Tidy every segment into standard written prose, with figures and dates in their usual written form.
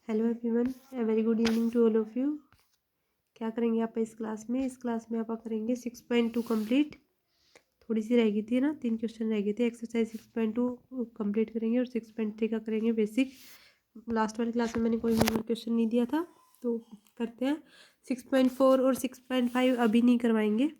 Hello everyone, a very good evening to all of you. क्या करेंगे आप इस क्लास में? आप करेंगे 6.2 कंप्लीट। थोड़ी सी रह गई थी ना, 3 क्वेश्चन रह गए थे। एक्सरसाइज 6.2 कंप्लीट करेंगे और 6.3 का करेंगे बेसिक। लास्ट वाली क्लास में मैंने कोई होमवर्क क्वेश्चन नहीं दिया था, तो करते हैं। 6.4 और 6.5 अभी नहीं करवाएंगे,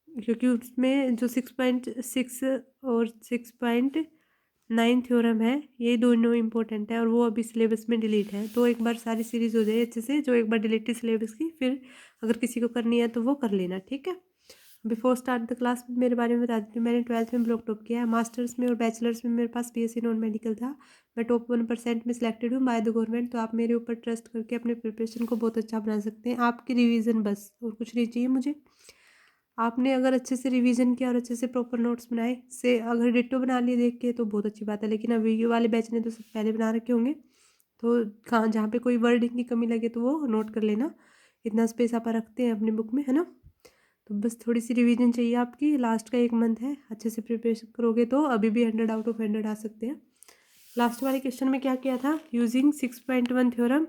क्योंकि उसमें जो 6.6 और 6.9 थ्योरम है, ये दोनों इंपॉर्टेंट है और वो अभी सिलेबस में डिलीट है। तो एक बार सारी सीरीज हो जाए अच्छे से, जो एक बार डिलीट है सिलेबस की, फिर अगर किसी को करनी है तो वो कर लेना, ठीक है। बिफोर स्टार्ट द क्लास मेरे बारे में बता देती हूँ। मैंने 12th में ब्लॉक टॉप किया है। मास्टर्स में और बैचलर्स में मेरे पास BSc नॉन मेडिकल था। मैं टॉप 1% में सिलेक्टेड हूँ बाय द गवर्नमेंट। तो आप मेरे ऊपर ट्रस्ट करके अपने प्रिपरेशन को बहुत अच्छा बना सकते हैं। आपकी रिवीजन बस, और कुछ नहीं चाहिए मुझे। आपने अगर अच्छे से रिवीजन किया और अच्छे से प्रॉपर नोट्स बनाए, से अगर डिट्टो बना लिए देख के, तो बहुत अच्छी बात है। लेकिन अब वीडियो वाले बैच ने तो सब पहले बना रखे होंगे, तो कहाँ जहाँ पे कोई वर्डिंग की कमी लगे तो वो नोट कर लेना। इतना स्पेस आप रखते हैं अपनी बुक में, है ना। तो बस थोड़ी सी रिवीजन चाहिए आपकी। लास्ट का 1 मंथ है, अच्छे से प्रिपरेशन करोगे तो अभी भी 100 आउट ऑफ 100 आ सकते हैं। लास्ट वाले क्वेश्चन में क्या किया था? Using 6.1 theorem.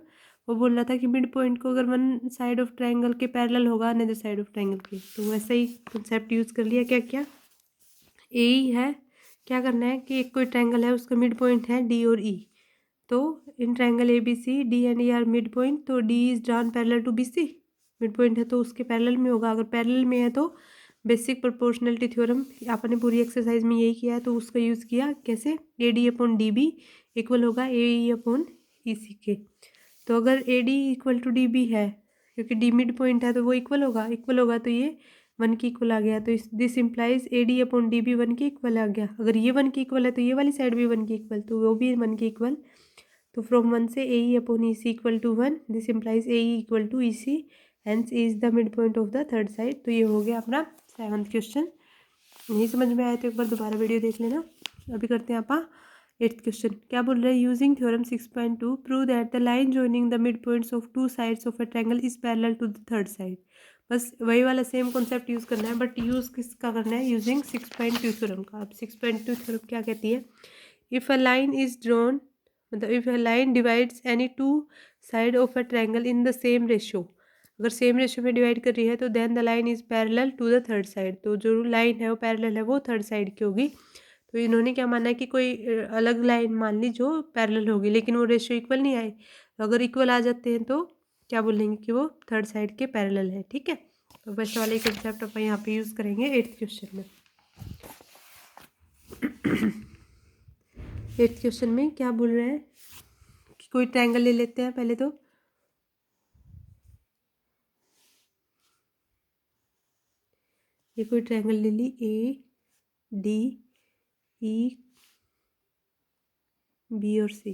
वो बोल रहा था कि मिड पॉइंट को अगर वन साइड ऑफ ट्रायंगल के पैरेलल होगा अनदर साइड ऑफ ट्रायंगल के, तो वैसा ही कंसेप्ट यूज़ कर लिया। क्या क्या ए ही है। क्या करना है कि एक कोई ट्रायंगल है, उसका मिड पॉइंट है डी और ई। तो in triangle ABC D and E are mid point, तो D is drawn parallel to BC। Mid point है तो उसके पैरेलल में होगा। अगर पैरेलल में है तो बेसिक प्रोपोर्शनलिटी थ्योरम आपने पूरी एक्सरसाइज में यही किया है, तो उसका यूज़ किया। कैसे? AD/DB इक्वल होगा AE/EC के। तो अगर AD इक्वल टू DB है, क्योंकि D मिड पॉइंट है, तो वो इक्वल होगा तो ये 1 के इक्वल आ गया। तो दिस इम्प्लाइज AD/DB 1 के इक्वल आ गया। अगर ये 1 के इक्वल है तो ये वाली साइड भी 1 के इक्वल, तो वो भी 1 के इक्वल। तो फ्रॉम 1 से AE/EC equal to 1, this implies AE equal to EC, hence is the midpoint of the third side. तो ये हो गया अपना 7th क्वेश्चन। नहीं समझ में आया तो एक बार दोबारा वीडियो देख लेना। अभी करते हैं आपा 8th क्वेश्चन। क्या बोल रहे हैं? Using theorem 6.2 prove that the line joining the midpoints of 2 sides of a triangle is parallel to the third side. बस वही वाला सेम कॉन्सेप्ट यूज़ करना है, बट यूज़ किसका करना है? यूजिंग 6.2 थ्योरम का। अब 6.2 थ्योरम क्या कहती है? If a line is drawn, मतलब if a line divides any two side of a triangle in the same ratio, अगर सेम रेशियो में डिवाइड कर रही है, तो then the line is parallel to the third side. तो जो line है वो पैरेलल है, वो थर्ड साइड की होगी। तो इन्होंने क्या माना है कि कोई अलग लाइन मान ली जो पैरेलल होगी, लेकिन वो रेशियो इक्वल नहीं आए। तो अगर इक्वल आ जाते हैं तो क्या बोलेंगे कि वो थर्ड साइड के पैरेलल है, ठीक है। तो वैसे वाले कंसेप्ट अपन यहाँ पे यूज़ करेंगे 8th क्वेश्चन में। 8th क्वेश्चन में क्या बोल रहे हैं कि कोई ट्रायंगल ले लेते हैं पहले। तो ये कोई ट्रायंगल ले ली, ADEB और C।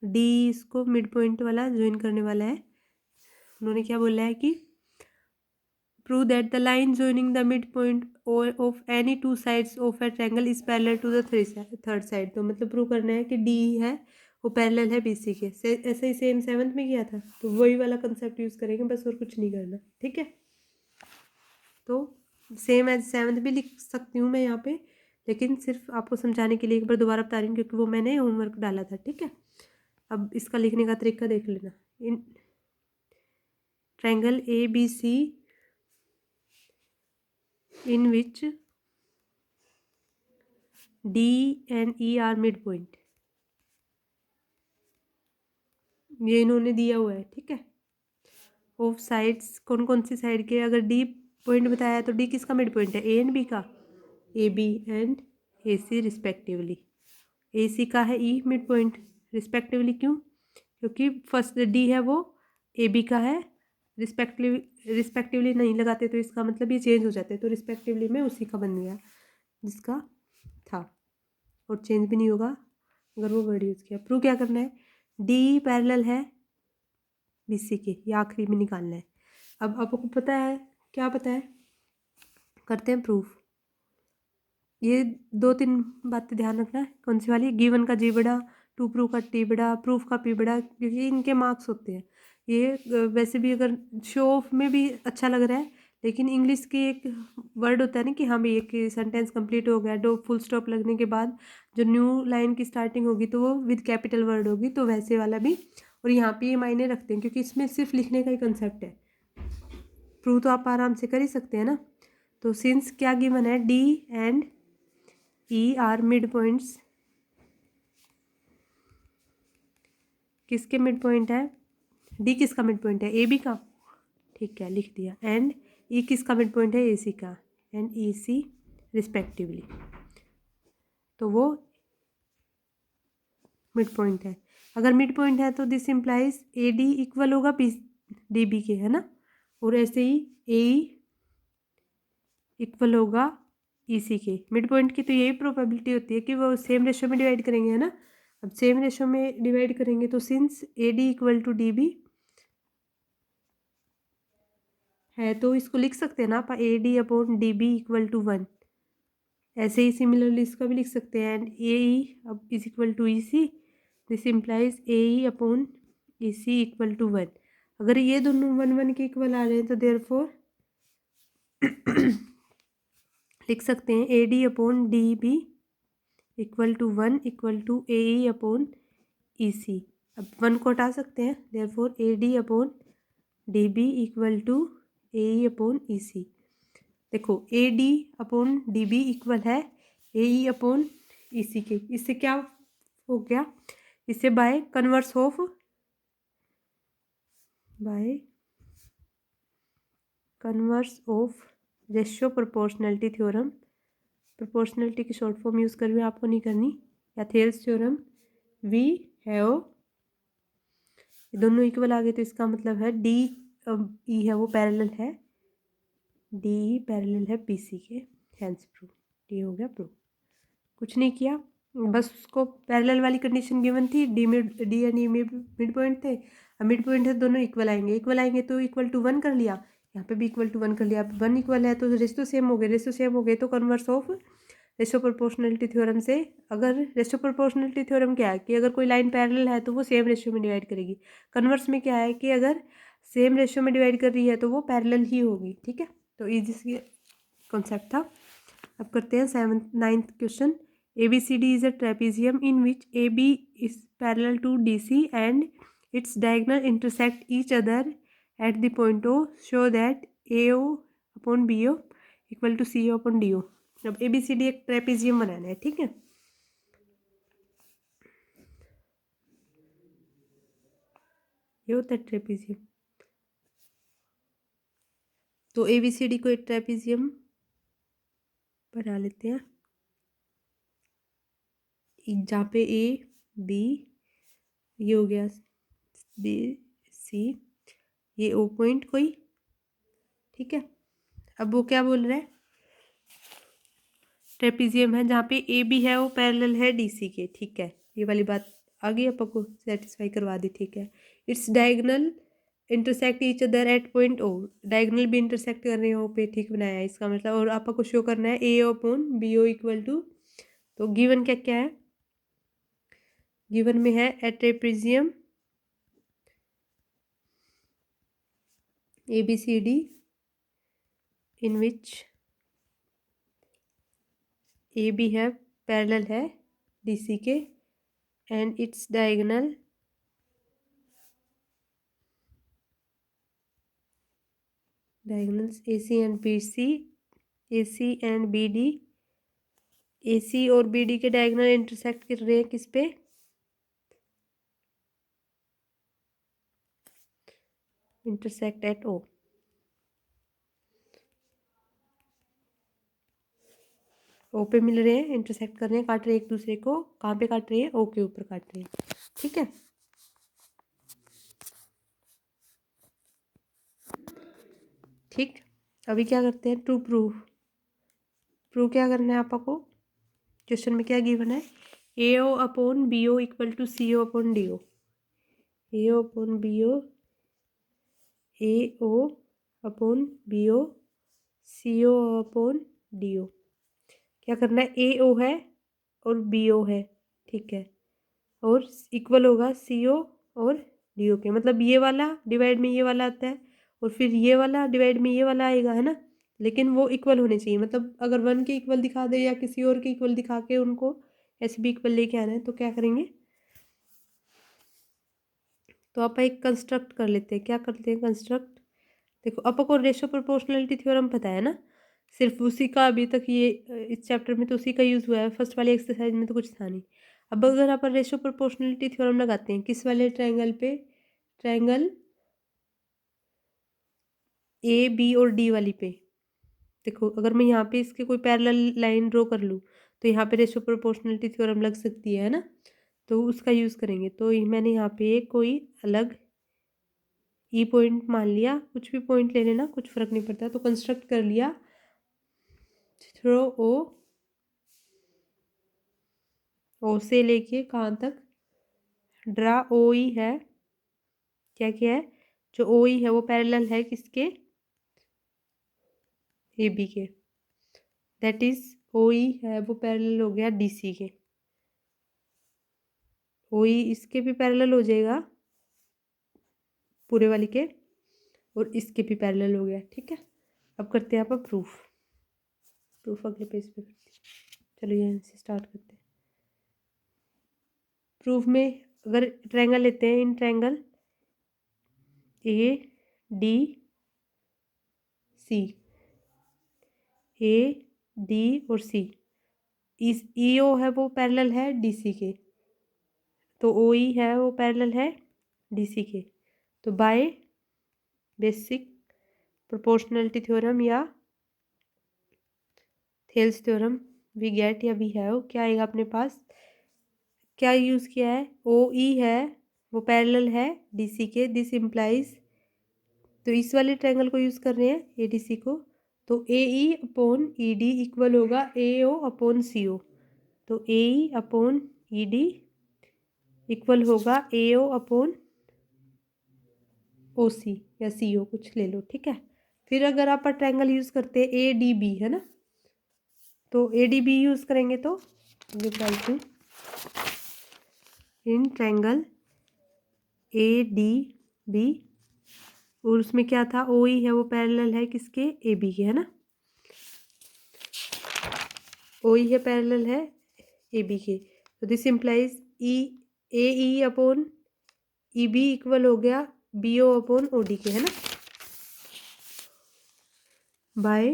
D इसको मिड पॉइंट वाला ज्वाइन करने वाला है। उन्होंने क्या बोला है कि prove that the line joining the midpoint of any two sides of a triangle is parallel to the third side. तो मतलब प्रूव करना है कि D है वो पैरेलल है BC के। ऐसा ही सेम 7th में किया था, तो वही वाला कंसेप्ट यूज़ करेंगे बस, और कुछ नहीं करना, ठीक है। तो सेम एज 7th भी लिख सकती हूँ मैं यहाँ पे, लेकिन सिर्फ आपको समझाने के लिए एक बार दोबारा बता रही हूँ, क्योंकि वो मैंने होमवर्क डाला था, ठीक है। अब इसका लिखने का तरीका देख लेना। In triangle ABC in which D and E are mid point, ये इन्होंने दिया हुआ है, ठीक है। ऑफ साइड्स, कौन कौन सी साइड के? अगर D पॉइंट बताया है तो D किसका मिड पॉइंट है? A एंड B का, AB and AC respectively. AC का है E मिड पॉइंट रिस्पेक्टिवली। क्यों? क्योंकि फर्स्ट D है वो AB का है। रिस्पेक्टिवली नहीं लगाते तो इसका मतलब ये चेंज हो जाते, तो रिस्पेक्टिवली में उसी का बन गया जिसका था, और चेंज भी नहीं होगा अगर वो वर्ड यूज़ किया। प्रूव क्या करना है? D पैरेलल है BC के, ये आखिरी में निकालना है। अब आपको पता है, क्या पता है? करते हैं प्रूफ। ये 2-3 बातें ध्यान रखना है। कौन सी वाली? गिवन का G बड़ा, टू प्रूफ का T बड़ा, प्रूफ का P बड़ा, क्योंकि इनके मार्क्स होते हैं। ये वैसे भी अगर शो ऑफ में भी अच्छा लग रहा है, लेकिन इंग्लिश की एक वर्ड होता है ना कि हाँ भाई एक सेंटेंस कंप्लीट हो गया, दो फुल स्टॉप लगने के बाद जो न्यू लाइन की स्टार्टिंग होगी तो वो विद कैपिटल वर्ड होगी, तो वैसे वाला भी। और यहाँ पे ये मायने रखते हैं क्योंकि इसमें सिर्फ लिखने का ही कंसेप्ट है, प्रूव तो आप आराम से कर ही सकते हैं ना। तो सिंस क्या गिवन है, D and E are mid points, किसके मिड पॉइंट है, डी किसका मिड पॉइंट है, ए बी का, ठीक है लिख दिया। एंड ई किसका मिड पॉइंट है, ए सी का, एंड ई सी रिस्पेक्टिवली, तो वो मिड पॉइंट है। अगर मिड पॉइंट है तो this implies A D equal होगा बी डी बी के, है ना। और ऐसे ही ए इक्वल होगा ई सी के। मिड पॉइंट की तो यही प्रोबेबिलिटी होती है कि वो सेम रेशो में डिवाइड करेंगे, है ना। अब सेम रेशो में डिवाइड करेंगे तो since A D equal to D B है तो इसको लिख सकते हैं ना आप, A D upon D B equal to 1। ऐसे ही सिमिलरली इसका भी लिख सकते हैं, एंड ए ई अब is equal to E C, this implies A E upon E C equal to 1। अगर ये दोनों 1 1 के इक्वल आ रहे हैं तो देयरफॉर लिख सकते हैं A D upon D B equal to 1 equal to A E upon E C. अब 1 को हटा सकते हैं, therefore A D upon D B equal to A E upon E C. देखो A D upon D B equal है A E upon E सी के। इससे क्या हो गया, इससे by converse of ratio proportionality theorem, proportionality की शॉर्ट फॉर्म यूज़ कर भी आपको नहीं करनी, या थेल्स थ्योरम, वी हैव, दोनों इक्वल आ गए तो इसका मतलब है डी ई है वो पैरेलल है, डी ई पैरेलल है पी सी के, हैंस प्रूव, डी हो गया प्रूव। कुछ नहीं किया, बस उसको पैरेलल वाली कंडीशन गिवन थी, D and E mid point थे। अब मिड पॉइंट है दोनों इक्वल आएंगे तो इक्वल टू 1 कर लिया, यहाँ पे भी इक्वल टू 1 कर लिया। अब 1 इक्वल है तो रेशो सेम हो गए, तो converse of ratio proportionality theorem से, अगर रेशो प्रोपोर्शनलिटी थ्योरम क्या है कि अगर कोई लाइन पैरेलल है तो वो सेम रेशियो में डिवाइड करेगी। कन्वर्स में क्या है कि अगर सेम रेशियो में डिवाइड कर रही है तो वो पैरेलल ही होगी, ठीक है। तो ये जिसकी कॉन्सेप्ट था। अब करते हैं 9th question. ABCD is a trapezium in which AB is parallel to DC and its diagonal intersect each other at the point O. Show that AO upon BO equal to CO upon DO. अब ABCD एक trapezium बनाना है, ठीक है। ये होता है trapezium, तो ABCD को एक ट्रेपेजियम बना लेते हैं, जहाँ पे ए बी, ये हो गया बी सी, ये ओ पॉइंट कोई, ठीक है। अब वो क्या बोल रहा है, ट्रेपेजियम है जहाँ पे ए बी है वो पैरेलल है डी सी के, ठीक है। ये वाली बात आगे आपको सेटिस्फाई करवा दी, ठीक है। It's diagonal intersect each other at point O, diagonal भी इंटरसेक्ट कर रहे हैं ओ पे, ठीक बनाया है इसका मतलब। और आपको शो करना है A upon B O equal to, तो गिवन क्या क्या है, गिवन में है a trapezium ABCD in which AB है पैरेलल है DC के and its diagonals AC and BC, AC and BD, AC और BD के डायगोनल इंटरसेक्ट कर रहे हैं किस पे, इंटरसेक्ट एट O। ओ पे मिल रहे हैं, इंटरसेक्ट कर रहे हैं, काट रहे हैं एक दूसरे को, कहाँ पे काट रहे हैं, ओ के ऊपर काट रहे हैं, ठीक है। ठीक, अभी क्या करते हैं, टू प्रूव क्या करना है आपको। क्वेश्चन में क्या गिवन है, A O upon B O equal to C O upon D O, A O upon B O, A O upon B O, C O upon D O. क्या करना है, ए ओ है और बी ओ है, ठीक है, और इक्वल होगा सी ओ और डी ओ के, मतलब ये वाला डिवाइड में ये वाला आता है और फिर ये वाला डिवाइड में ये वाला आएगा, है ना। लेकिन वो इक्वल होने चाहिए, मतलब अगर 1 के इक्वल दिखा दे या किसी और के इक्वल दिखा के उनको ऐसे भी इक्वल लेके आना है तो क्या करेंगे, तो आप एक कंस्ट्रक्ट कर लेते हैं। क्या करते हैं कंस्ट्रक्ट, देखो अपन को रेशियो प्रोपोर्शनलिटी थ्योरम पता है ना, सिर्फ उसी का अभी तक ये इस चैप्टर में तो उसी का यूज़ हुआ है, फर्स्ट वाली एक्सरसाइज में तो कुछ था नहीं। अब अगर अपन रेशियो प्रोपोर्शनलिटी थ्योरम लगाते हैं किस वाले ट्रायंगल पे, ट्रायंगल ए बी और डी वाली पे, देखो अगर मैं यहाँ पे इसके कोई पैरेलल लाइन ड्रॉ कर लूँ तो यहाँ पे रेशियो प्रोपोर्शनलिटी थ्योरम लग सकती है ना, तो उसका यूज़ करेंगे। तो मैंने यहाँ पे कोई अलग ई पॉइंट मान लिया, कुछ भी पॉइंट ले लेना, कुछ फर्क नहीं पड़ता, तो कंस्ट्रक्ट कर लिया थ्रो ओ से लेके कहाँ तक, ड्रा ओ ई है, क्या क्या है, जो ओ ई है वो पैरेलल है किसके, ए बी के, दैट इज ओ ई है वो पैरेलल हो गया डी सी के, ओ ई इसके भी पैरेलल हो जाएगा पूरे वाली के, और इसके भी पैरेलल हो गया, ठीक है। अब करते हैं आप प्रूफ, प्रूफ अगले पेज पे करते हैं। चलो यहाँ से स्टार्ट करते हैं। प्रूफ में अगर ट्रायंगल लेते हैं, in triangle A D C, A D और सी, इस ई ओ है वो पैरेलल है डी सी के, तो ओ ई है वो पैरेलल है डी सी के, तो बाय बेसिक प्रोपोर्शनलिटी थ्योरम या थेल्स थ्योरम वी गेट या वी हैव, क्या आएगा अपने पास, क्या यूज़ किया है, ओ ई है वो पैरेलल है डी सी के, दिस इम्प्लाइज, तो इस वाले ट्रायंगल को यूज़ कर रहे हैं ए डी सी को, तो A E upon E D equal होगा A O upon C O, तो A E upon E D equal होगा ए ओ अपॉन ओ सी या सी ओ, कुछ ले लो, ठीक है। फिर अगर आप ट्रायंगल यूज़ करते हैं ए डी बी, है ना, तो ए डी बी यूज़ करेंगे तो in triangle A D B, और उसमें क्या था, ओ ई है वो पैरेलल है किसके, ए बी के, है ना, ओ ई है पैरेलल है ए बी के, तो this implies E A E upon E B equal हो गया B O upon O D के, है ना, by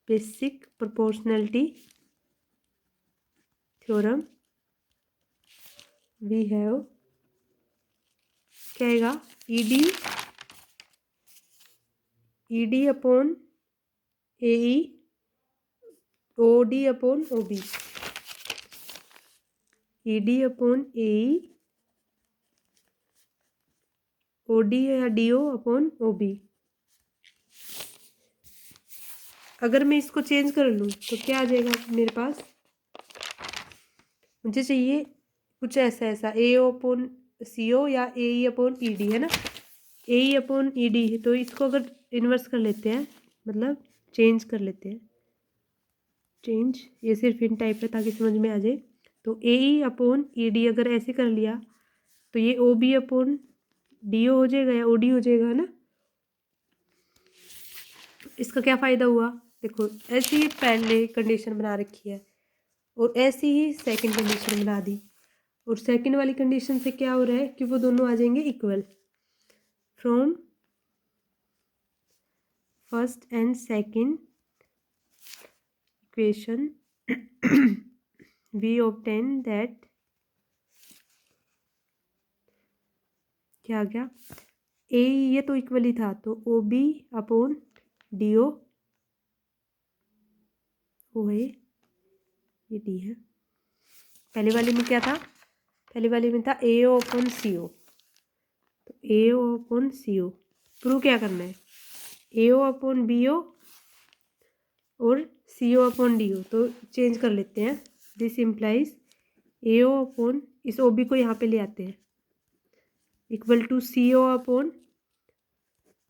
basic proportionality theorem we have, क्या आएगा, E D upon A E O D upon O B, E D upon A E O D या D O upon O B. अगर मैं इसको change कर लूँ तो क्या आ जाएगा मेरे पास, मुझे चाहिए कुछ ऐसा ऐसा ए ओ अपॉन सी ओ या ए ई अपॉन ई डी, है ना, ए ई अपॉन ई डी, तो इसको अगर इन्वर्स कर लेते हैं, मतलब चेंज कर लेते हैं, चेंज ये सिर्फ इन टाइप है ताकि समझ में आ जाए, तो A E upon E D अगर ऐसे कर लिया तो ये O B upon D O हो जाएगा या ओ डी हो जाएगा, है ना। इसका क्या फ़ायदा हुआ, देखो ऐसी ही पहले कंडीशन बना रखी है और ऐसी ही सेकंड कंडीशन बना दी, और सेकंड वाली कंडीशन से क्या हो रहा है कि वो दोनों आ जाएंगे equal, from first and second equation we obtain that, क्या आ गया, ए ये तो इक्वल ही था, तो O B upon D O, O है ये डी है, पहले वाले में क्या था, पहले वाले में था ए ओ अपॉन सी ओ, तो ए ओ अपॉन सी ओ, प्रूव क्या करना है, ए ओ अपॉन बी ओ और सी ओ अपॉन डी ओ, तो चेंज कर लेते हैं, this implies A O upon, इस ओ बी को यहाँ पे ले आते हैं, equal to C O upon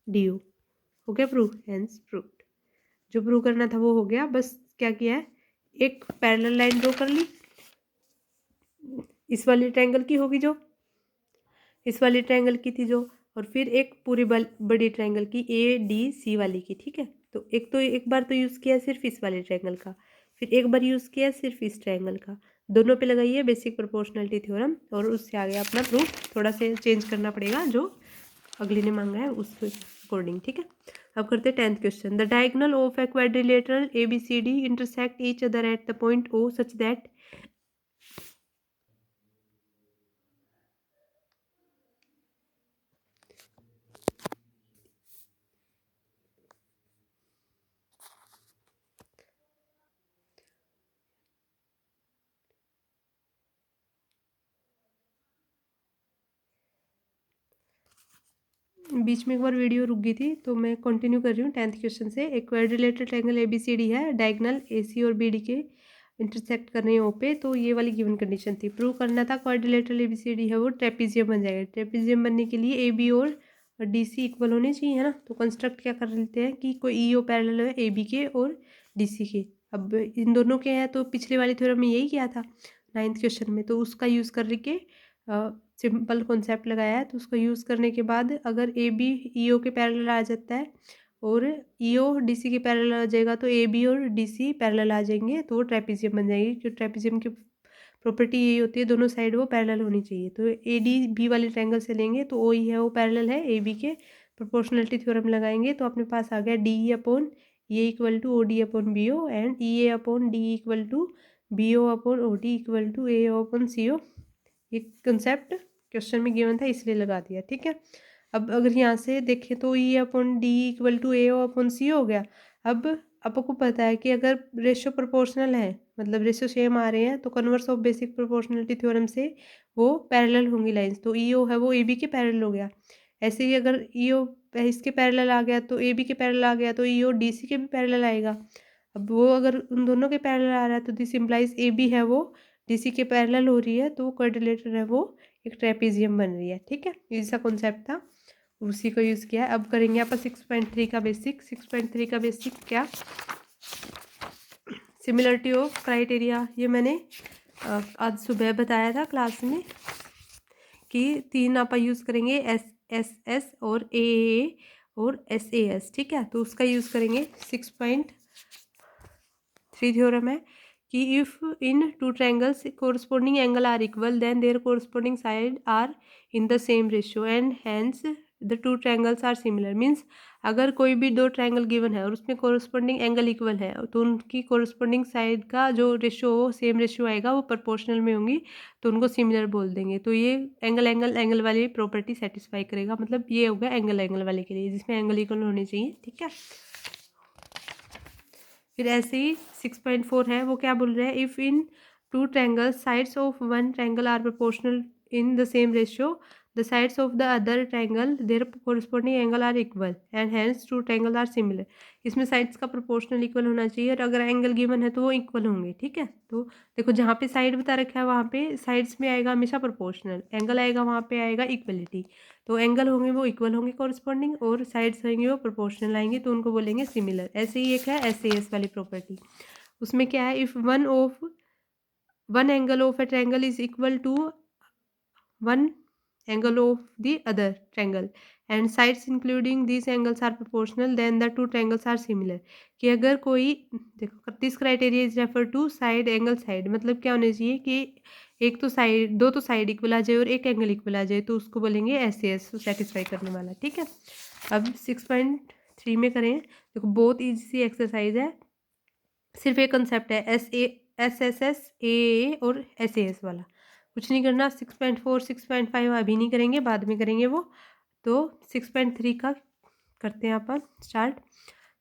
D O, हो गया प्रूफ, हेंस प्रूव्ड, जो प्रूव करना था वो हो गया, बस क्या किया है, एक पैरेलल लाइन ड्रॉ कर ली, इस वाले ट्रायंगल की होगी जो, इस वाले ट्रायंगल की थी जो, और फिर एक पूरी बड़ी ट्रायंगल की ADC वाली की, ठीक है। तो एक बार तो यूज़ किया सिर्फ इस वाले ट्रायंगल का, फिर एक बार यूज़ किया सिर्फ इस ट्रायंगल का, दोनों पे लगाइए बेसिक प्रोपोर्शनलिटी थ्योरम और उससे आ गया अपना प्रूफ। थोड़ा से चेंज करना पड़ेगा जो अगली ने मांगा है उसके अकॉर्डिंग, ठीक है। अब करते हैं 10th question. The diagonal of a quadrilateral ABCD intersect each other at the point O such that. बीच में एक बार वीडियो रुक गई थी तो मैं कंटिन्यू कर रही हूँ 10th क्वेश्चन से। एक क्वाड्रिलेटरल ट्रायंगल ABCD है, डायगोनल AC और BD के इंटरसेक्ट कर रहे हैं O पे। तो ये वाली गिवन कंडीशन थी, प्रूव करना था क्वाड्रिलेटरल ABCD है वो ट्रेपीजियम बन जाएगा। ट्रेपीजियम बनने के लिए AB और DC इक्वल होने चाहिए, है ना। तो कंस्ट्रक्ट क्या कर लेते हैं कि कोई EO पैरेलल है AB के और DC के। अब इन दोनों के हैं तो पिछले वाली थ्योरम में यही किया था 9th क्वेश्चन में, तो उसका यूज़ करके सिंपल कॉन्सेप्ट लगाया है। तो उसको यूज़ करने के बाद अगर AB EO के पैरेलल आ जाता है और EO DC के पैरेलल आ जाएगा तो AB और DC पैरेलल आ जाएंगे तो वो ट्रेपीजियम बन जाएगी। जो ट्रेपीजियम की प्रॉपर्टी यही होती है, दोनों साइड वो पैरेलल होनी चाहिए। तो ADB वाले ट्रायंगल से लेंगे तो O ही है वो पैरेलल है AB के, प्रोपोर्शनलिटी थ्योरम लगाएंगे तो अपने पास आ गया DE अपॉन ये equal to OD upon BO and EA upon DE equal to BO upon OD equal to AO upon CO। ये कंसेप्ट क्वेश्चन में गिवन था इसलिए लगा दिया, ठीक है। अब अगर यहाँ से देखें तो E upon D equal to AO upon C हो गया। अब आपको पता है कि अगर रेशियो प्रोपोर्शनल है, मतलब रेशियो सेम आ रहे हैं, तो converse of basic proportionality theorem से वो पैरेलल होंगी लाइंस। तो EO है वो AB के पैरेलल हो गया। ऐसे ही अगर EO इसके पैरेलल आ गया तो AB के पैरेलल आ गया तो EO DC के भी पैरेलल आएगा। अब वो अगर उन दोनों के पैरेलल आ रहा है तो दिस इम्प्लाइज AB है वो DC के पैरेलल हो रही है तो क्वाड्रिलेटरल है वो एक ट्रेपीजियम बन रही है, ठीक है। ऐसा कॉन्सेप्ट था, उसी को यूज़ किया। अब करेंगे अपन 6.3 का बेसिक। 6.3 का बेसिक क्या, सिमिलरिटी ऑफ क्राइटेरिया। ये मैंने आज सुबह बताया था क्लास में कि 3 आप यूज़ करेंगे SSS और AAA और SAS, ठीक है। तो उसका यूज़ करेंगे 6.3 थ्योरम है कि if in two triangles corresponding angle are equal then their corresponding side are in the same ratio and hence the two triangles are similar. Means अगर कोई भी दो ट्रायंगल गिवन है और उसमें कोरस्पोंडिंग एंगल इक्वल है तो उनकी कोरस्पोंडिंग साइड का जो रेशियो हो सेम रेशियो आएगा, वो प्रोपोर्शनल में होंगी तो उनको सिमिलर बोल देंगे। तो ये एंगल वाली प्रॉपर्टी सेटिस्फाई करेगा, मतलब ये होगा एंगल वाले के लिए जिसमें एंगल इक्वल होने चाहिए, ठीक है। फिर ऐसे ही 6.4 है, वो क्या बोल रहे हैं, if in two triangle sides of one triangle are proportional in the same ratio the sides of the other triangle their corresponding angle are equal and hence two triangle are similar. इसमें sides का proportional equal होना चाहिए और अगर angle given है तो वो equal होंगे, ठीक है। तो देखो जहाँ पे साइड बता रखा है वहाँ पे साइड्स में आएगा हमेशा प्रोपोर्शनल, एंगल आएगा वहाँ पे आएगा इक्वलिटी। तो एंगल होंगे वो इक्वल होंगे कॉरस्पॉन्डिंग और साइड्स होंगे वो प्रोपोर्शनल आएंगे तो उनको बोलेंगे सिमिलर। ऐसे ही एक है SAS वाली प्रॉपर्टी, उसमें क्या है, if one angle of a triangle is equal to one angle of the other triangle and sides including this angles are proportional then the two triangles are similar. कि अगर कोई, देखो this criteria is refer to side angle side, मतलब क्या होना चाहिए कि एक तो साइड, दो तो साइड इक्वल आ जाए और एक एंगल इक्वल आ जाए तो उसको बोलेंगे SAS सेटिस्फाई करने वाला, ठीक है। अब 6.3 में करें, देखो बहुत ईजी सी एक्सरसाइज है, सिर्फ एक कंसेप्ट है SSS AA और SAS वाला, कुछ नहीं करना। 6.4 6.5 अभी नहीं करेंगे, बाद में करेंगे वो। तो 6.3 का करते हैं अपन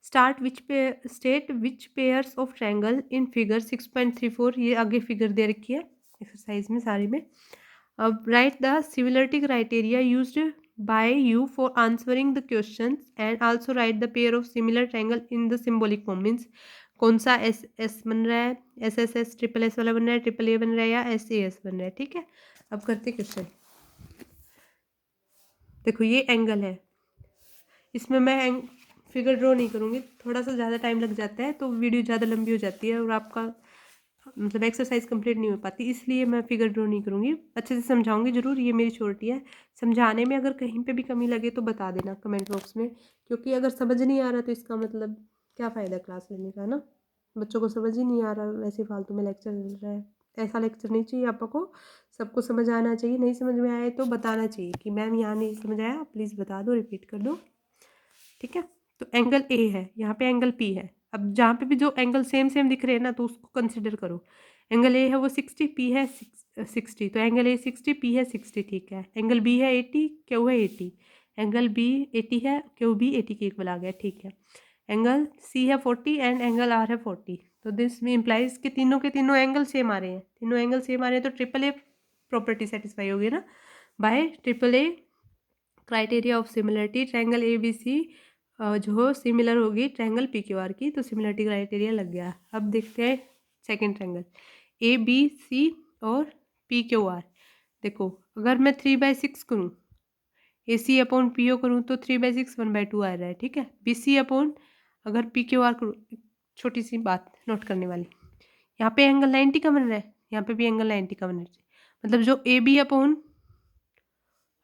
start which state which pairs of triangle in figure 6.34, ये आगे फिगर दे रखी है एक्सरसाइज में सारी में। अब right the similarity criteria used by you for answering the questions and also write the pair of similar triangle in the symbolic form। means कौन सा SS बन रहा है, SSS SSS वाला बन रहा है, AAA बन रहा है या SAS बन रहा है, ठीक है। अब करते क्वेश्चन। देखो ये एंगल है, इसमें मैं फिगर ड्रॉ नहीं करूँगी, थोड़ा सा ज़्यादा टाइम लग जाता है तो वीडियो ज़्यादा लंबी हो जाती है और आपका मतलब एक्सरसाइज कंप्लीट नहीं हो पाती, इसलिए मैं फिगर ड्रॉ नहीं करूँगी। अच्छे से समझाऊंगी ज़रूर, ये मेरी छोटी है। समझाने में अगर कहीं पे भी कमी लगे तो बता देना कमेंट बॉक्स में, क्योंकि अगर समझ नहीं आ रहा तो इसका मतलब क्या फ़ायदा क्लास लेने का ना। बच्चों को समझ ही नहीं आ रहा, वैसे फालतू में लेक्चर चल रहा है। ऐसा लेक्चर नहीं चाहिए आपको, सबको समझ आना चाहिए। नहीं समझ में आए तो बताना चाहिए कि मैम यहाँ नहीं समझ आया, प्लीज़ बता दो, रिपीट कर दो, ठीक है। तो एंगल ए है, यहाँ पे एंगल पी है। अब जहाँ पे भी जो एंगल सेम सेम दिख रहे हैं ना, तो उसको कंसिडर करो। एंगल ए है वो 60, पी है 60, तो एंगल ए 60, पी है 60, ठीक है। एंगल बी है 80, क्यू है 80। एंगल बी 80 है, क्यू भी 80 के इक्वल आ गया, ठीक है। एंगल सी है 40 एंड एंगल आर है 40। तो दिस में इम्प्लाइज कि तीनों के तीनों एंगल सेम आ रहे हैं। तीनों एंगल सेम आ रहे हैं तो ट्रिपल ए प्रॉपर्टी सेटिस्फाई होगी ना, by triple A criteria of similarity. Triangle A B C जो सिमिलर होगी ट्रायंगल पी क्यू आर की, तो सिमिलरिटी क्राइटेरिया लग गया। अब देखते हैं second triangle A B C और पी क्यू आर। देखो अगर मैं 3/6 करूँ, ए सी अपॉन पी ओ करूँ तो 3/6 1/2 आ रहा है, ठीक है। बी सी अपॉन अगर पी क्यू आर करूँ, छोटी सी बात नोट करने वाली, यहाँ पे एंगल 90 का बन रहा है, यहाँ पे भी एंगल 90 का बन रहा है। मतलब जो ए बी अपॉन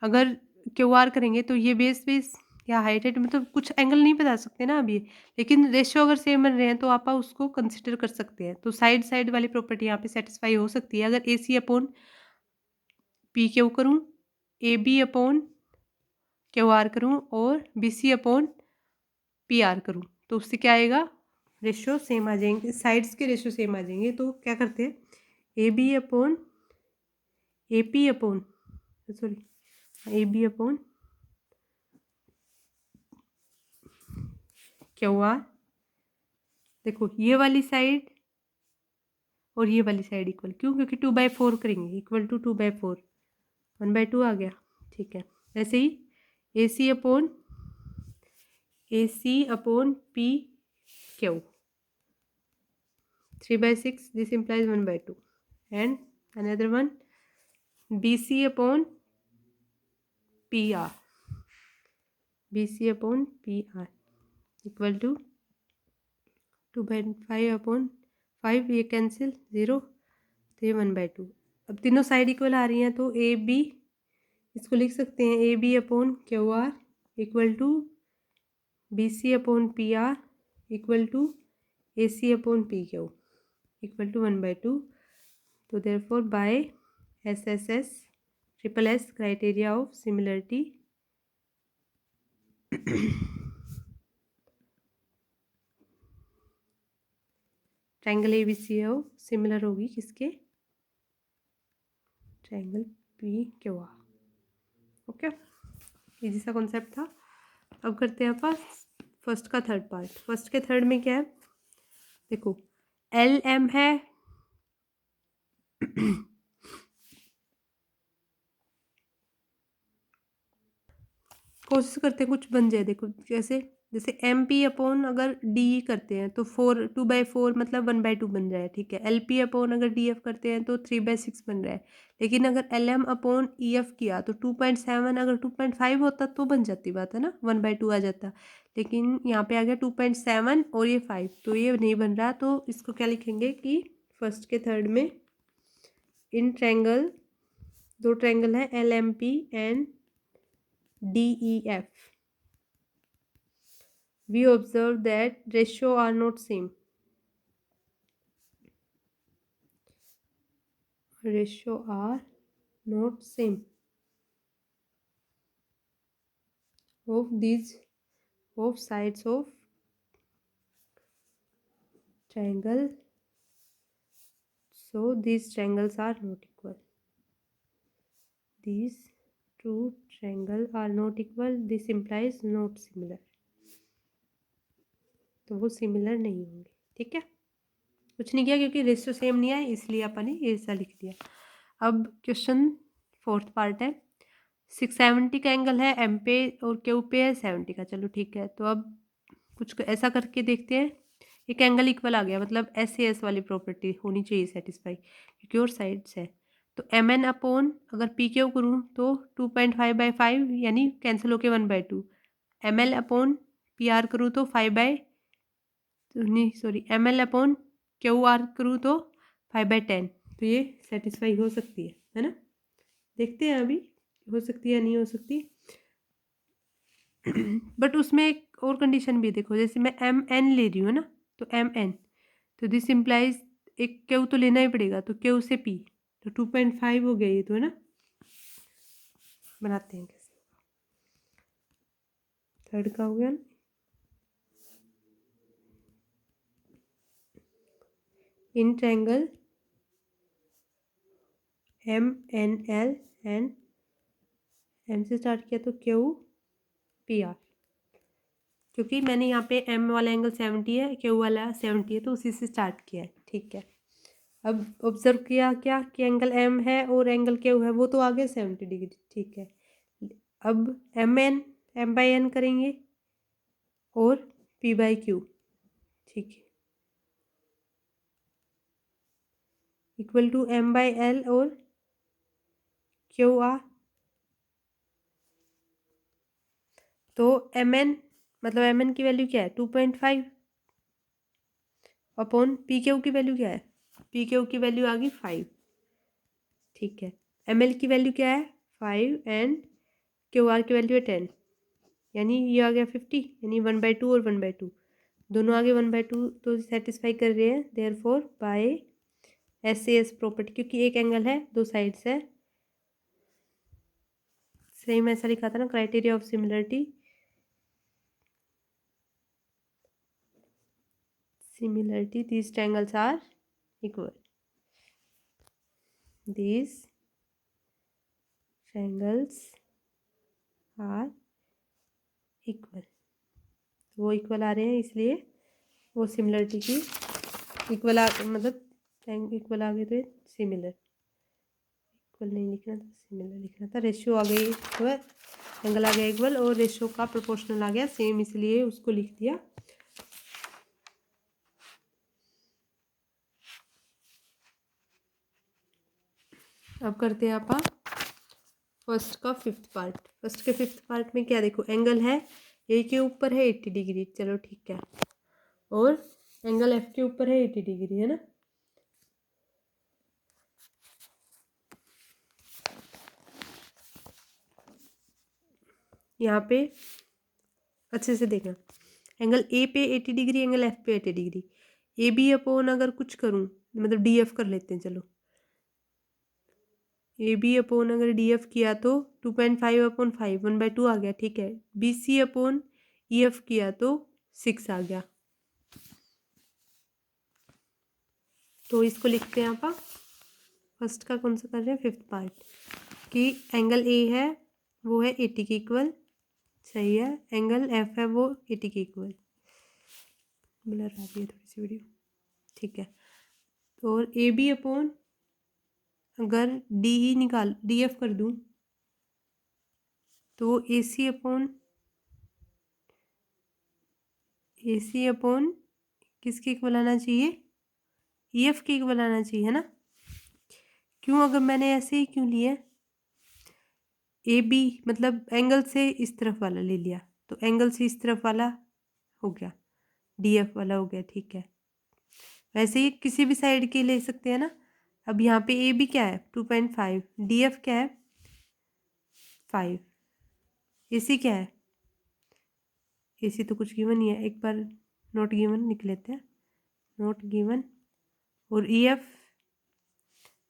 अगर क्यू आर करेंगे तो ये बेस बेस या हाइट हाइट, मतलब कुछ एंगल नहीं बता सकते ना अभी, लेकिन रेशियो अगर सेम बन रहे हैं तो आप उसको कंसिडर कर सकते हैं। तो साइड साइड वाली प्रॉपर्टी यहाँ पे सेटिस्फाई हो सकती है। अगर A C upon P Q करूँ, A B upon Q R करूँ और B C upon P R करूँ, तो उससे क्या आएगा, रेशियो सेम आ जाएंगे, साइड्स के रेशियो सेम आ जाएंगे। तो क्या करते हैं, A B upon A P upon sorry A B upon Q R. देखो ये वाली साइड और ये वाली साइड इक्वल, क्यों, क्योंकि 2/4 करेंगे, इक्वल टू 2/4, 1/2 आ गया, ठीक है। ऐसे ही A C upon P Q 3/6, this implies 1/2, and another one B C upon P R, B C upon P R equal to 2/5 upon 5, ये कैंसिल 0, तो ये 1/2। अब तीनों साइड इक्वल आ रही हैं तो ए बी, इसको लिख सकते हैं A B upon Q R equal to B C upon P R equal to A C upon P Q equal to 1/2। तो therefore by S S S triple S criteria of similarity triangle A B C हो similar होगी किसके, triangle P Q R. Okay, easy सा concept था। अब करते हैं अपन फर्स्ट का थर्ड पार्ट। फर्स्ट के थर्ड में क्या है, देखो एल एम है कोशिश करते हैं कुछ बन जाए। देखो जैसे जैसे एम पी अपॉन अगर डी करते हैं तो 2/4 मतलब 1/2 बन रहा है, ठीक है। एल पी अपॉन अगर डी एफ करते हैं तो 3/6 बन रहा है। लेकिन अगर L M upon E F किया तो 2.7, अगर 2.5 होता तो बन जाती बात है ना, 1/2 आ जाता। लेकिन यहाँ पे आ गया 2.7 और ये 5, तो ये नहीं बन रहा। तो इसको क्या लिखेंगे कि फर्स्ट के थर्ड में इन ट्रैंगल, दो ट्रैंगल है L M P and D E F, we observe that ratio are not same, ratio are not same of these of sides of triangle, so these triangles are not equal, these two triangles are not equal, this implies not similar, तो वो similar नहीं होंगे, ठीक है। कुछ नहीं किया क्योंकि रेशियो सेम नहीं है, इसलिए अपन ने ये ऐसा लिख दिया। अब क्वेश्चन फोर्थ पार्ट है, 670 का एंगल है एम पे और क्यू पे है 70 का, चलो ठीक है। तो अब कुछ ऐसा करके देखते हैं, एक एंगल इक्वल आ गया, मतलब एस ए एस वाली प्रॉपर्टी होनी चाहिए सेटिस्फाई, क्योंकि और साइड्स है। तो एम एन अपॉन अगर पी क्यू करूँ तो 2.5/5 यानी कैंसिल होके 1/2। M L upon P R करूँ तो 5 बाई नहीं सॉरी M L upon Q R करूँ तो 5/10, तो ये सेटिस्फाई हो सकती है ना। देखते हैं अभी हो सकती है या नहीं हो सकती। बट उसमें एक और कंडीशन भी देखो, जैसे मैं MN ले रही हूँ ना, तो MN, तो दिस इम्प्लाइज एक क्यू तो लेना ही पड़ेगा, तो क्यू से P, तो 2.5 हो गया ये तो, है ना। बनाते हैं कैसे, थर्ड का हो गया ना। In triangle MNL and M से स्टार्ट किया तो QPR, क्योंकि मैंने यहाँ पे M वाला एंगल 70 है, Q वाला 70 है, तो उसी से स्टार्ट किया है, ठीक है। अब ऑब्जर्व किया क्या कि एंगल M है और एंगल Q है, वो तो आ गया 70 डिग्री, ठीक है। अब M/N करेंगे और P/Q, ठीक है, इक्वल टू M/L और QR। तो MN मतलब MN की वैल्यू क्या है 2.5 अपॉन PQ की वैल्यू क्या है, PQ की वैल्यू आ गई 5, ठीक है। ML की वैल्यू क्या है 5 एंड QR की वैल्यू है 10, यानी ये आ गया 50, यानी 1/2 और 1/2 दोनों आगे 1/2 तो सेटिस्फाई कर रहे हैं। देयरफॉर बाय SAS प्रॉपर्टी, क्योंकि एक एंगल है दो साइड्स है, सेम ऐसा लिखा था ना, criteria of similarity, these triangles are equal, these triangles are equal, वो इक्वल आ रहे हैं, इसलिए वो सिमिलरिटी की इक्वल मतलब इक्वल आ गए, तो सिमिलर, इक्वल नहीं लिखना था, सिमिलर लिखना था। रेशियो आ गई इक्वल, एंगल आ गया इक्वल और रेशियो का प्रोपोर्शनल आ गया सेम, इसलिए उसको लिख दिया। अब करते हैं आप फर्स्ट का फिफ्थ पार्ट। फर्स्ट के फिफ्थ पार्ट में क्या देखो, एंगल है ए के ऊपर है 80 डिग्री, चलो ठीक है, और एंगल एफ के ऊपर है 80 डिग्री, है ना। यहाँ पे अच्छे से देखना, एंगल ए पे 80 डिग्री, एंगल एफ पे 80 डिग्री, ए बी अपॉन अगर कुछ करूँ मतलब DF कर लेते हैं, चलो ए बी अपॉन अगर DF किया तो 2.5 अपॉन 5 1/2 आ गया, ठीक है। BC अपॉन EF किया तो 6 आ गया, तो इसको लिखते हैं आप फर्स्ट का कौन सा कर रहे हैं, फिफ्थ पार्ट, कि एंगल ए है वो है 80 के इक्वल, सही है, एंगल एफ है वो 80 के इक्वल, ब्लर आ रही है थोड़ी सी वीडियो, ठीक है। और ए बी अपॉन अगर डी ही निकाल DF कर दूं तो AC अपॉन किसके इक्वल आना चाहिए, EF के इक्वल आना चाहिए, है ना। क्यों, अगर मैंने ऐसे ही क्यों लिया, AB मतलब एंगल से इस तरफ वाला ले लिया, तो एंगल से इस तरफ वाला हो गया, DF वाला हो गया, ठीक है। वैसे ही किसी भी साइड के ले सकते हैं ना। अब यहाँ पे AB क्या है 2.5, DF क्या है 5, AC क्या है, AC तो कुछ गिवन नहीं है, एक बार नॉट गिवन लिख लेते हैं, नॉट गिवन, और EF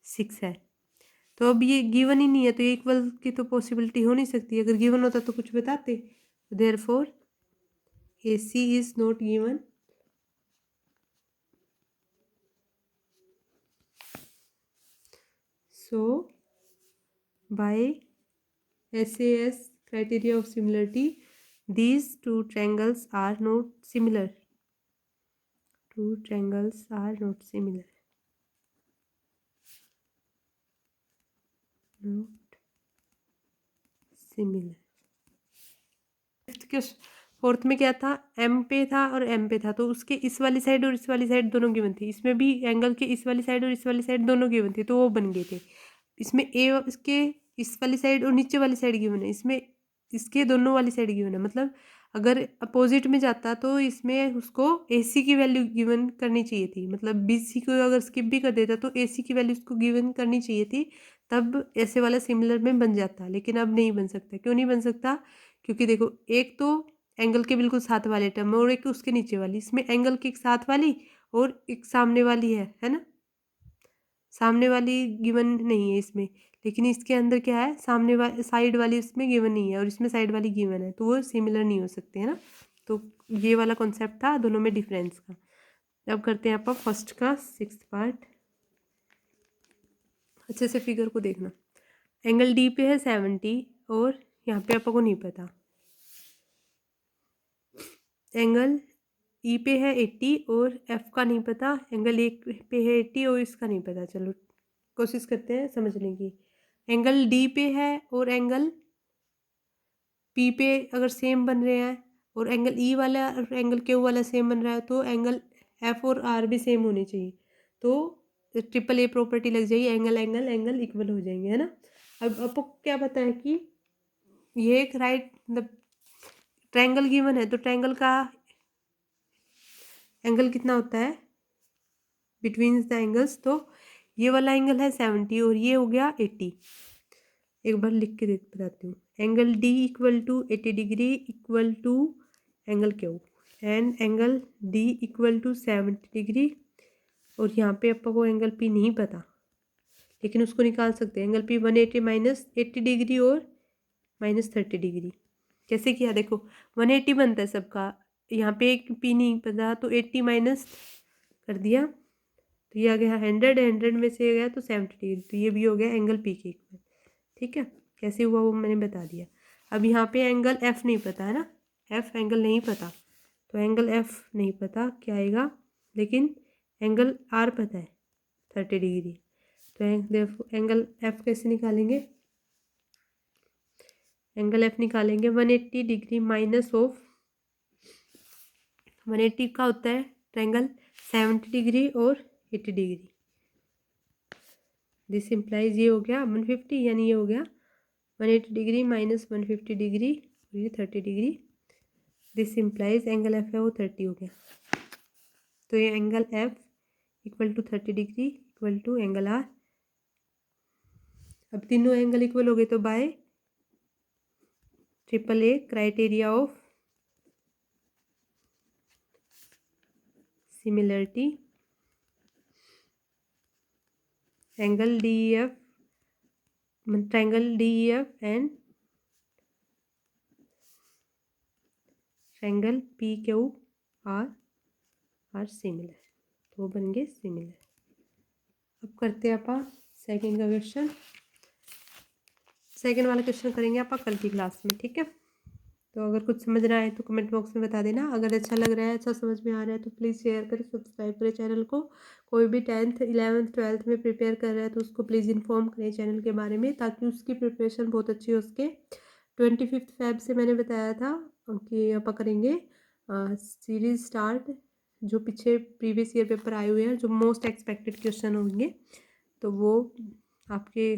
6 है। तो अब ये गिवन ही नहीं है, तो ये इक्वल की तो पॉसिबिलिटी हो नहीं सकती, अगर गिवन होता तो कुछ बताते। Therefore AC is not given, so by SAS criteria of similarity these two triangles are not similar, two triangles are not similar, not similar। Fourth में क्या था, M पे था और M पे था, तो उसके इस वाली साइड और इस वाली साइड दोनों गिवन थी, इसमें भी एंगल के इस वाली साइड और इस वाली साइड दोनों गिवन थी, तो वो बन गए थे। इसमें इसके इस वाली साइड और नीचे वाली साइड गिवन है, इसमें इसके दोनों वाली साइड गिवन है, मतलब अगर अपोजिट में जाता तो इसमें उसको AC की वैल्यू गिवन करनी चाहिए थी, मतलब BC को अगर स्किप भी कर देता तो AC की वैल्यू उसको गिवन करनी चाहिए थी, तब ऐसे वाला सिमिलर में बन जाता, लेकिन अब नहीं बन सकता। क्यों नहीं बन सकता? क्योंकि देखो, एक तो एंगल के बिल्कुल साथ वाले टर्म है और एक उसके नीचे वाली, इसमें एंगल के एक साथ वाली और एक सामने वाली है ना। सामने वाली गिवन नहीं है इसमें, लेकिन इसके अंदर क्या है, सामने वाली साइड वाली इसमें गिवन नहीं है और इसमें साइड वाली गिवन है, तो वो सिमिलर नहीं हो सकते है ना। तो ये वाला कॉन्सेप्ट था दोनों में डिफरेंस का। अब करते हैं आप फर्स्ट का 6th पार्ट। अच्छे से फिगर को देखना। एंगल डी पे है 70 और यहाँ पे आपको नहीं पता। एंगल ई पे है 80 और एफ का नहीं पता। एंगल ए पे है 80 और इसका नहीं पता। चलो कोशिश करते हैं समझने की। एंगल डी पे है और एंगल पी पे अगर सेम बन रहे हैं और एंगल ई वाला और एंगल क्यू वाला सेम बन रहा है, तो एंगल एफ और आर भी सेम होने चाहिए, तो ट्रिपल ए प्रॉपर्टी लग जाएगी, एंगल एंगल एंगल इक्वल हो जाएंगे, है ना। अब आपको क्या पता है कि ये एक राइट मतलब ट्रायंगल गिवन है, तो ट्रायंगल का एंगल कितना होता है बिटवीन द एंगल्स, तो ये वाला एंगल है 70 और ये हो गया 80। एक बार लिख के बताती हूँ। Angle D equal to 80 degree equal to angle Q and angle D equal to 70 degree. और यहाँ पे आपको एंगल पी नहीं पता, लेकिन उसको निकाल सकते हैं। एंगल पी 180 माइनस 80 डिग्री और माइनस 30 डिग्री। कैसे किया देखो, 180 बनता है सबका, यहाँ पे एक पी नहीं पता तो 80 माइनस कर दिया, तो ये आ गया 100, 100 में से गया तो 70 डिग्री, तो ये भी हो गया एंगल पी के इक्वल। ठीक है, कैसे हुआ वो मैंने बता दिया। अब यहाँ पे एंगल एफ नहीं पता है ना, एफ एंगल नहीं पता, तो एंगल एफ नहीं पता क्या आएगा, लेकिन एंगल आर पता है 30 डिग्री। तो एंगल एफ कैसे निकालेंगे, एंगल एफ निकालेंगे 180 डिग्री माइनस ऑफ 180 का होता है ट्रायंगल 70 डिग्री और 80 डिग्री। दिस इम्प्लाइज ये हो गया 150, यानी ये हो गया 180 डिग्री माइनस 150 डिग्री और ये 30 degree. This implies angle F है वो 30 हो गया, तो ये angle F equal to 30 degree equal to angle R. अब तीनों एंगल इक्वल हो गए, तो by triple A criteria of similarity angle D F triangle D F and triangle P Q R similar, तो वो बन गए सिमिलर। अब करते हैं आप सेकेंड का क्वेश्चन। सेकेंड वाला क्वेश्चन करेंगे आप कल की क्लास में, ठीक है। तो अगर कुछ समझ रहा है तो कमेंट बॉक्स में बता देना। अगर अच्छा लग रहा है, अच्छा समझ में आ रहा है, तो प्लीज़ शेयर करें, सब्सक्राइब करें चैनल को। कोई भी 10th 11th 12th में प्रिपेयर कर रहा है तो उसको प्लीज़ इन्फॉर्म करें चैनल के बारे में, ताकि उसकी प्रिपरेशन बहुत अच्छी हो उसके। 25 फेब से मैंने बताया था कि आप करेंगे सीरीज स्टार्ट, जो पीछे प्रीवियस ईयर पेपर आए हुए हैं, जो मोस्ट एक्सपेक्टेड क्वेश्चन होंगे, तो वो आपके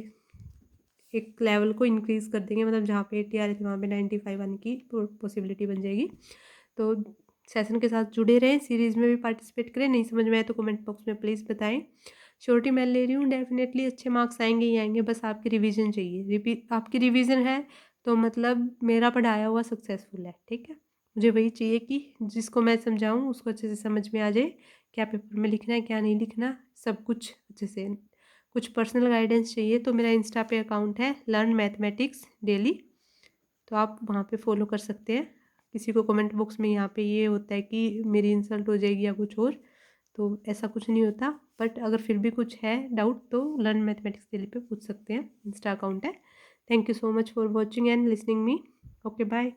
एक लेवल को इंक्रीज़ कर देंगे, मतलब जहाँ पे 80 आ रहे थे वहाँ पे 95 आने की पॉसिबिलिटी बन जाएगी। तो सेशन के साथ जुड़े रहें, सीरीज़ में भी पार्टिसिपेट करें। नहीं समझ में आए तो कमेंट बॉक्स में प्लीज़ बताएं। श्योरिटी मैं ले रही हूँ, डेफिनेटली अच्छे मार्क्स आएंगे ही आएंगे, बस आपकी रिवीजन चाहिए। आपकी रिवीजन है तो मतलब मेरा पढ़ाया हुआ सक्सेसफुल है, ठीक है। मुझे वही चाहिए कि जिसको मैं समझाऊँ उसको अच्छे से समझ में आ जाए, क्या पेपर में लिखना है क्या नहीं लिखना, सब कुछ अच्छे से। कुछ पर्सनल गाइडेंस चाहिए तो मेरा इंस्टा पे अकाउंट है लर्न मैथमेटिक्स डेली, तो आप वहाँ पे फॉलो कर सकते हैं। किसी को कमेंट बॉक्स में यहाँ पे ये होता है कि मेरी इंसल्ट हो जाएगी या कुछ और, तो ऐसा कुछ नहीं होता। बट अगर फिर भी कुछ है डाउट तो लर्न मैथमेटिक्स डेली पे पूछ सकते हैं, इंस्टा अकाउंट है। Thank you so much for watching and listening me. Okay bye.